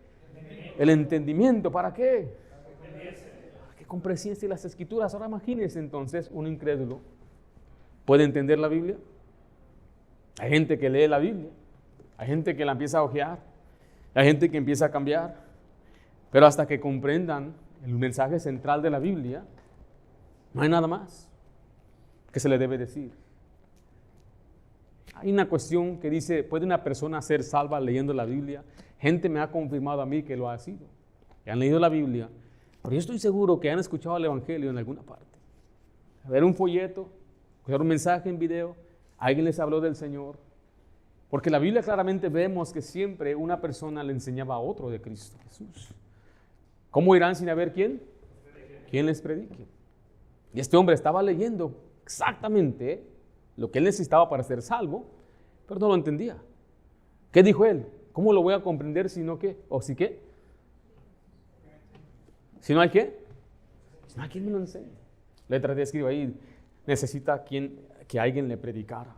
El entendimiento. ¿Para qué? Para que comprendiesen las escrituras. Ahora imagínense entonces un incrédulo. ¿Puede entender la Biblia? Hay gente que lee la Biblia, hay gente que la empieza a hojear, hay gente que empieza a cambiar, pero hasta que comprendan el mensaje central de la Biblia, no hay nada más que se le debe decir. Hay una cuestión que dice, ¿puede una persona ser salva leyendo la Biblia? Gente me ha confirmado a mí que lo ha sido, que han leído la Biblia, pero yo estoy seguro que han escuchado el Evangelio en alguna parte. A ver un folleto, escuchar un mensaje en video, alguien les habló del Señor, porque la Biblia claramente vemos que siempre una persona le enseñaba a otro de Cristo Jesús. ¿Cómo irán sin haber quién? ¿Quién les predique? Y este hombre estaba leyendo exactamente lo que él necesitaba para ser salvo, pero no lo entendía. ¿Qué dijo él? ¿Cómo lo voy a comprender si no qué? ¿O si qué? ¿Si no hay qué? Si no hay quien me lo enseñe. Letra de escribo ahí, necesita que alguien le predicara.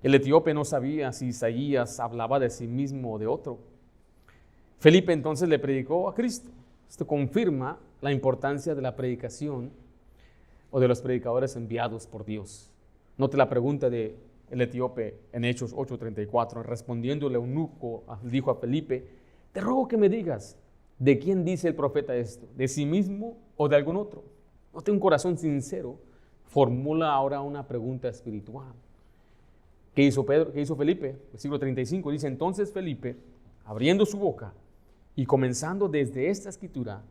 El etíope no sabía si Isaías hablaba de sí mismo o de otro. Felipe entonces le predicó a Cristo. Esto confirma la importancia de la predicación o de los predicadores enviados por Dios. Note la pregunta del etíope en Hechos 8:34. Respondiéndole eunuco, dijo a Felipe, te ruego que me digas, ¿de quién dice el profeta esto? ¿De sí mismo o de algún otro? Note, un corazón sincero formula ahora una pregunta espiritual. ¿Qué hizo Felipe? Versículo 35 dice, entonces Felipe, abriendo su boca y comenzando desde esta escritura,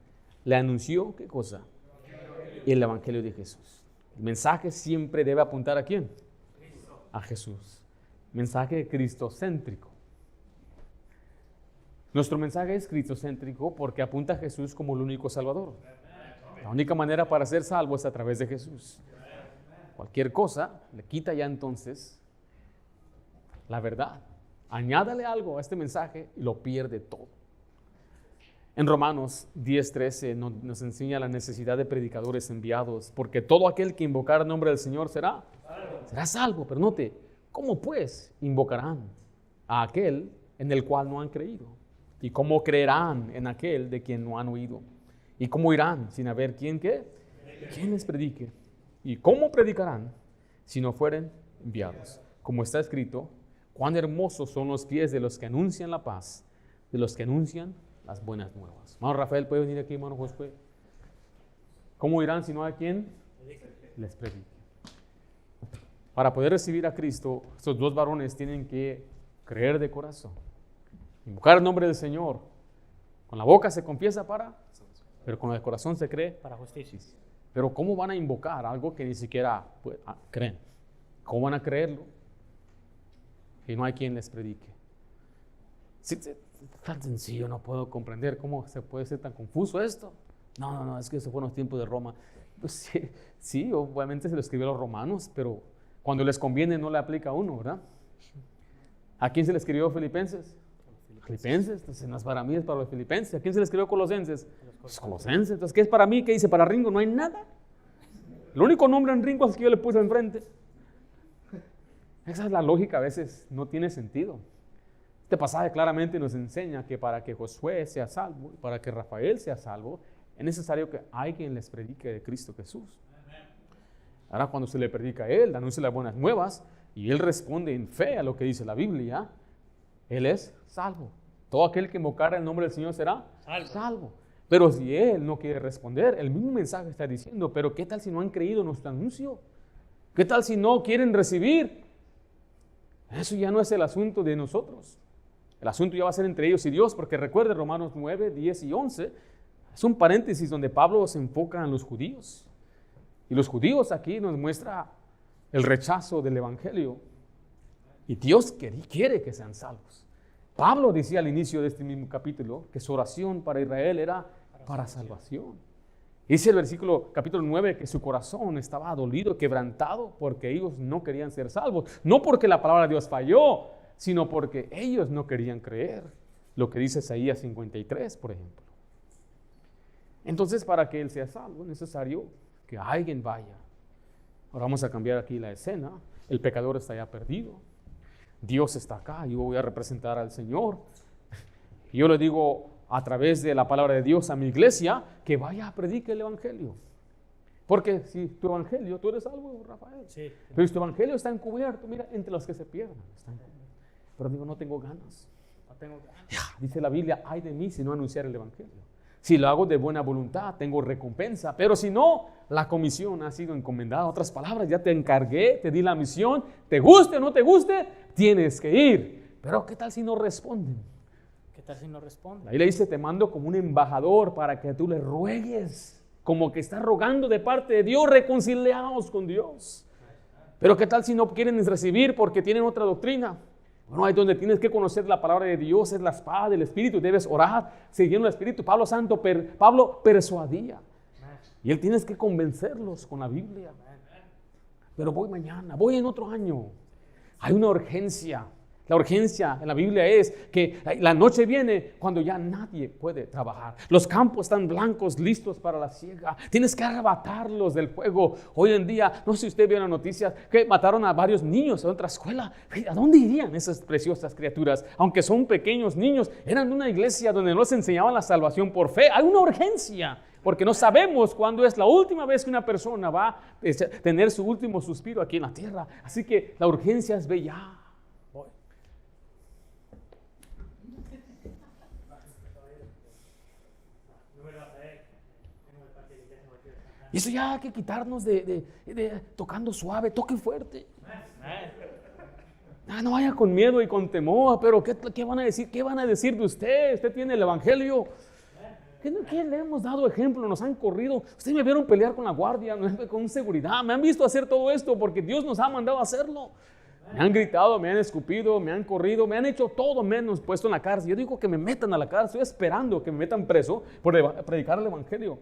le anunció, ¿qué cosa? El Evangelio de Jesús. El mensaje siempre debe apuntar ¿a quién? A Jesús. Mensaje cristocéntrico. Nuestro mensaje es cristocéntrico porque apunta a Jesús como el único Salvador. La única manera para ser salvo es a través de Jesús. Cualquier cosa le quita ya entonces la verdad. Añádale algo a este mensaje y lo pierde todo. En Romanos 10:13 nos enseña la necesidad de predicadores enviados, porque todo aquel que invocar el nombre del Señor será salvo. Pero note, ¿cómo pues invocarán a aquel en el cual no han creído? ¿Y cómo creerán en aquel de quien no han oído? ¿Y cómo irán sin haber quién les predique? ¿Y cómo predicarán si no fueren enviados? Como está escrito, cuán hermosos son los pies de los que anuncian la paz, de los que anuncian las buenas nuevas. Hermano Rafael, ¿puede venir aquí, hermano Josué? ¿Cómo irán si no hay quien les predique? Para poder recibir a Cristo, estos dos varones tienen que creer de corazón, invocar el nombre del Señor. Con la boca se confiesa pero con el corazón se cree para justicia. Pero ¿cómo van a invocar algo que ni siquiera creen? ¿Cómo van a creerlo si no hay quien les predique? Tan sencillo, no puedo comprender cómo se puede ser tan confuso esto. No, es que eso fue en los tiempos de Roma. Pues sí, obviamente se lo escribió a los romanos, pero cuando les conviene no le aplica a uno, ¿verdad? ¿A quién se le escribió Filipenses? Filipenses, entonces no es para mí, es para los filipenses. ¿A quién se le escribió Colosenses? Los Colosenses. Entonces, ¿qué es para mí? ¿Qué dice para Ringo? No hay nada. El único nombre en Ringo es el que yo le puse enfrente. Esa es la lógica, a veces no tiene sentido. Este pasaje claramente nos enseña que para que Josué sea salvo, para que Rafael sea salvo, es necesario que alguien les predique de Cristo Jesús. Ahora cuando se le predica a él, anuncia las buenas nuevas y él responde en fe a lo que dice la Biblia, él es salvo. Todo aquel que invocara el nombre del Señor será salvo. Pero si él no quiere responder, el mismo mensaje está diciendo, pero ¿qué tal si no han creído nuestro anuncio? ¿Qué tal si no quieren recibir? Eso ya no es el asunto de nosotros. El asunto ya va a ser entre ellos y Dios, porque recuerde Romanos 9, 10 y 11, es un paréntesis donde Pablo se enfoca en los judíos. Y los judíos aquí nos muestra el rechazo del evangelio. Y Dios quiere que sean salvos. Pablo decía al inicio de este mismo capítulo que su oración para Israel era para salvación. Dice el versículo capítulo 9 que su corazón estaba dolido, quebrantado, porque ellos no querían ser salvos. No porque la palabra de Dios falló, sino porque ellos no querían creer. Lo que dice Isaías 53, por ejemplo. Entonces, para que él sea salvo, es necesario que alguien vaya. Ahora vamos a cambiar aquí la escena. El pecador está ya perdido. Dios está acá. Yo voy a representar al Señor. Yo le digo a través de la palabra de Dios a mi iglesia que vaya a predicar el evangelio. Porque si tu evangelio, tú eres salvo, Rafael. Sí. Pero si tu evangelio está encubierto, mira, entre los que se pierden. Pero digo, no tengo ganas. Dice la Biblia, ay de mí si no anunciar el evangelio. Si lo hago de buena voluntad, tengo recompensa. Pero si no, la comisión ha sido encomendada. Otras palabras, ya te encargué, te di la misión. Te guste o no te guste, tienes que ir. Pero ¿qué tal si no responden? ¿Qué tal si no responden? Ahí le dice, te mando como un embajador para que tú le ruegues. Como que estás rogando de parte de Dios, reconciliados con Dios. Pero ¿qué tal si no quieren recibir porque tienen otra doctrina? Bueno, ahí donde tienes que conocer la palabra de Dios, es la espada del Espíritu, debes orar siguiendo el Espíritu. Pablo persuadía. Y él tienes que convencerlos con la Biblia. Pero voy mañana, voy en otro año. Hay una urgencia. La urgencia en la Biblia es que la noche viene cuando ya nadie puede trabajar. Los campos están blancos, listos para la siega. Tienes que arrebatarlos del fuego. Hoy en día, no sé si usted vio en las noticias que mataron a varios niños en otra escuela. ¿A dónde irían esas preciosas criaturas? Aunque son pequeños niños, eran de una iglesia donde no les enseñaban la salvación por fe. Hay una urgencia, porque no sabemos cuándo es la última vez que una persona va a tener su último suspiro aquí en la tierra. Así que la urgencia es ver ya. Y eso ya hay que quitarnos de tocando suave, toque fuerte. No vaya con miedo y con temor, pero ¿qué van a decir? ¿Qué van a decir de usted? Usted tiene el evangelio. ¿Qué le hemos dado ejemplo? Nos han corrido. Ustedes me vieron pelear con la guardia, con seguridad. Me han visto hacer todo esto porque Dios nos ha mandado a hacerlo. Me han gritado, me han escupido, me han corrido, me han hecho todo menos puesto en la cárcel. Yo digo que me metan a la cárcel. Estoy esperando que me metan preso por predicar el evangelio.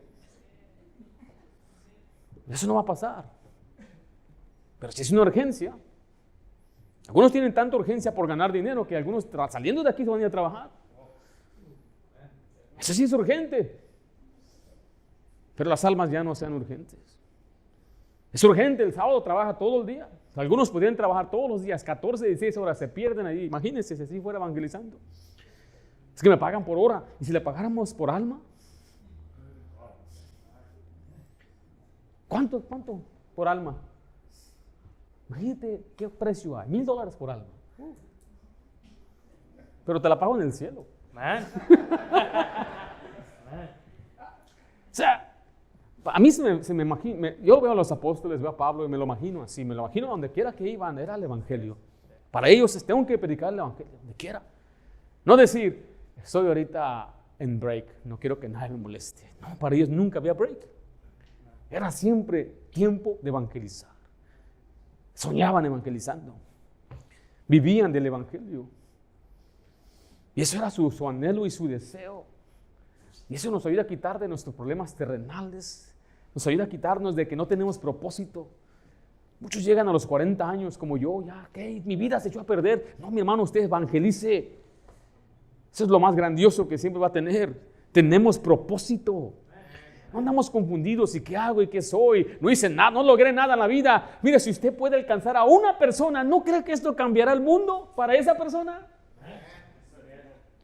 Eso no va a pasar. Pero si es una urgencia, algunos tienen tanta urgencia por ganar dinero que algunos saliendo de aquí se van a ir a trabajar. Eso sí es urgente. Pero las almas ya no sean urgentes. Es urgente, el sábado trabaja todo el día. Algunos podrían trabajar todos los días, 14, 16 horas, se pierden ahí. Imagínense si así fuera evangelizando. Es que me pagan por hora. ¿Y si le pagáramos por alma? ¿Cuánto por alma? Imagínate qué precio hay, $1,000 por alma. Pero te la pago en el cielo. O sea, a mí se me imagina, yo veo a los apóstoles, veo a Pablo y me lo imagino así, me lo imagino donde quiera que iban, era el evangelio. Para ellos tengo que predicar el evangelio, donde quiera. No decir, estoy ahorita en break, no quiero que nadie me moleste. No, para ellos nunca había break. Era siempre tiempo de evangelizar. Soñaban evangelizando. Vivían del evangelio. Y eso era su anhelo y su deseo. Y eso nos ayuda a quitar de nuestros problemas terrenales. Nos ayuda a quitarnos de que no tenemos propósito. Muchos llegan a los 40 años como yo, ya, ¿qué? Mi vida se echó a perder. No, mi hermano, usted evangelice. Eso es lo más grandioso que siempre va a tener. Tenemos propósito. No andamos confundidos y qué hago y qué soy. No hice nada, no logré nada en la vida. Mire, si usted puede alcanzar a una persona, ¿no cree que esto cambiará el mundo para esa persona?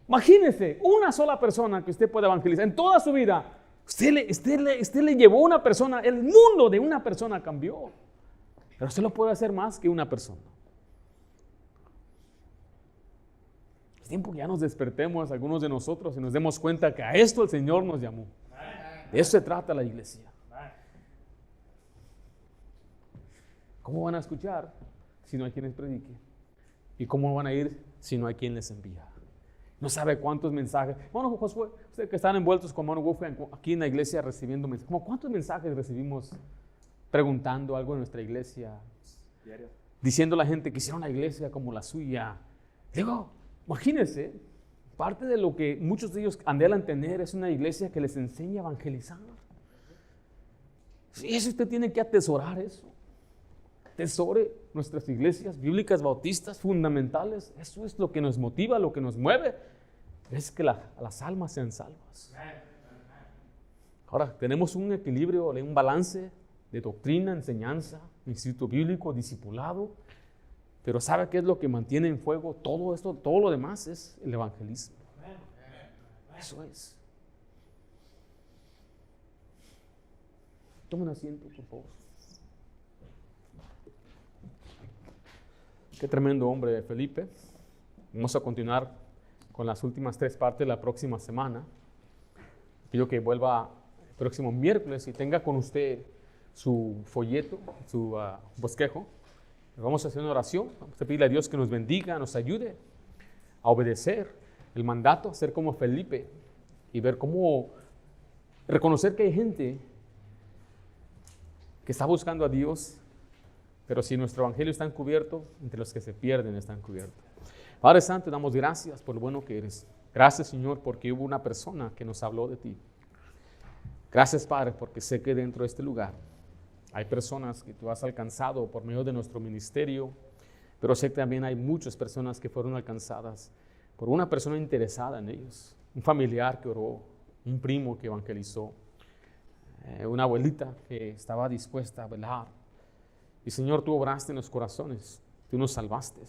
Imagínese, una sola persona que usted puede evangelizar en toda su vida. Usted le llevó a una persona, el mundo de una persona cambió. Pero usted lo puede hacer más que una persona. Es tiempo que ya nos despertemos, algunos de nosotros, y nos demos cuenta que a esto el Señor nos llamó. De eso se trata la iglesia. ¿Cómo van a escuchar si no hay quien les predique? ¿Y cómo van a ir si no hay quien les envía? No sabe cuántos mensajes. Bueno, Josué, ustedes que están envueltos con Manu Wolf aquí en la iglesia recibiendo mensajes. ¿Cuántos mensajes recibimos preguntando algo en nuestra iglesia? Diario. Diciendo a la gente que hiciera una iglesia como la suya. Digo, imagínense, parte de lo que muchos de ellos anhelan tener es una iglesia que les enseñe a evangelizar. Sí, eso usted tiene que atesorar eso. Atesore nuestras iglesias bíblicas bautistas fundamentales. Eso es lo que nos motiva, lo que nos mueve. Es que las almas sean salvas. Ahora, tenemos un equilibrio, un balance de doctrina, enseñanza, instituto bíblico, discipulado. Pero ¿sabe qué es lo que mantiene en fuego todo esto? Todo lo demás es el evangelismo. Eso es. Tomen asiento, por favor. Qué tremendo hombre, Felipe. Vamos a continuar con las últimas 3 partes la próxima semana. Pido que vuelva el próximo miércoles y tenga con usted su folleto, su bosquejo. Vamos a hacer una oración. Vamos a pedirle a Dios que nos bendiga, nos ayude a obedecer el mandato, a ser como Felipe y ver cómo reconocer que hay gente que está buscando a Dios, pero si nuestro evangelio está encubierto, entre los que se pierden están cubiertos. Padre Santo, damos gracias por lo bueno que eres. Gracias, Señor, porque hubo una persona que nos habló de ti. Gracias, Padre, porque sé que dentro de este lugar hay personas que tú has alcanzado por medio de nuestro ministerio, pero sé que también hay muchas personas que fueron alcanzadas por una persona interesada en ellos, un familiar que oró, un primo que evangelizó, una abuelita que estaba dispuesta a velar. Y Señor, tú obraste en los corazones, tú nos salvaste,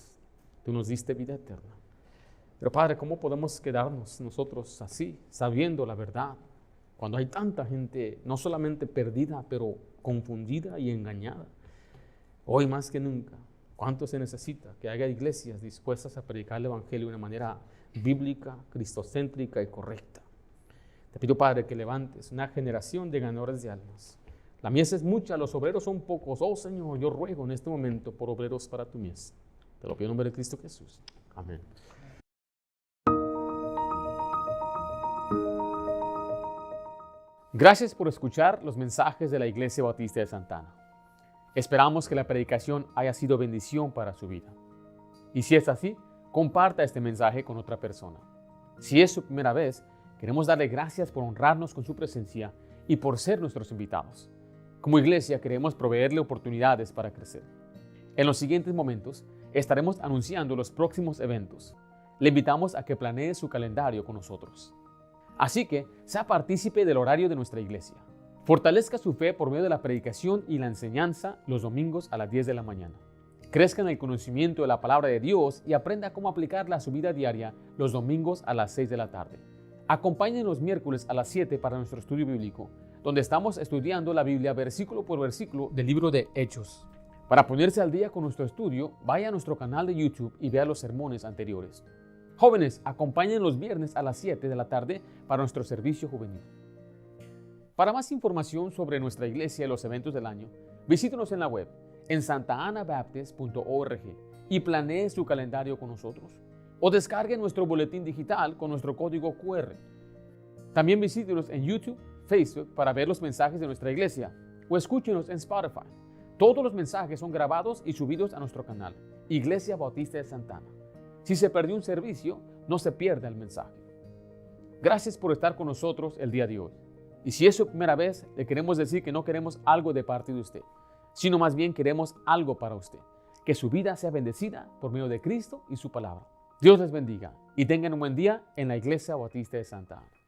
tú nos diste vida eterna. Pero Padre, ¿cómo podemos quedarnos nosotros así, sabiendo la verdad, cuando hay tanta gente no solamente perdida, pero confundida y engañada? Hoy más que nunca, ¿cuánto se necesita que haya iglesias dispuestas a predicar el evangelio de una manera bíblica, cristocéntrica y correcta? Te pido, Padre, que levantes una generación de ganadores de almas. La mies es mucha, los obreros son pocos. Oh Señor, yo ruego en este momento por obreros para tu mies. Te lo pido en nombre de Cristo Jesús. Amén. Gracias por escuchar los mensajes de la Iglesia Bautista de Santana. Esperamos que la predicación haya sido bendición para su vida. Y si es así, comparta este mensaje con otra persona. Si es su primera vez, queremos darle gracias por honrarnos con su presencia y por ser nuestros invitados. Como iglesia queremos proveerle oportunidades para crecer. En los siguientes momentos estaremos anunciando los próximos eventos. Le invitamos a que planee su calendario con nosotros. Así que sea partícipe del horario de nuestra iglesia. Fortalezca su fe por medio de la predicación y la enseñanza los domingos a las 10 de la mañana. Crezca en el conocimiento de la palabra de Dios y aprenda cómo aplicarla a su vida diaria los domingos a las 6 de la tarde. Acompáñenos los miércoles a las 7 para nuestro estudio bíblico, donde estamos estudiando la Biblia versículo por versículo del libro de Hechos. Para ponerse al día con nuestro estudio, vaya a nuestro canal de YouTube y vea los sermones anteriores. Jóvenes, acompañen los viernes a las 7 de la tarde para nuestro servicio juvenil. Para más información sobre nuestra iglesia y los eventos del año, visítenos en la web en santaanabaptist.org y planee su calendario con nosotros. O descargue nuestro boletín digital con nuestro código QR. También visítenos en YouTube, Facebook para ver los mensajes de nuestra iglesia o escúchenos en Spotify. Todos los mensajes son grabados y subidos a nuestro canal, Iglesia Bautista de Santana. Si se perdió un servicio, no se pierda el mensaje. Gracias por estar con nosotros el día de hoy. Y si es su primera vez, le queremos decir que no queremos algo de parte de usted, sino más bien queremos algo para usted. Que su vida sea bendecida por medio de Cristo y su palabra. Dios les bendiga y tengan un buen día en la Iglesia Bautista de Santa Ana.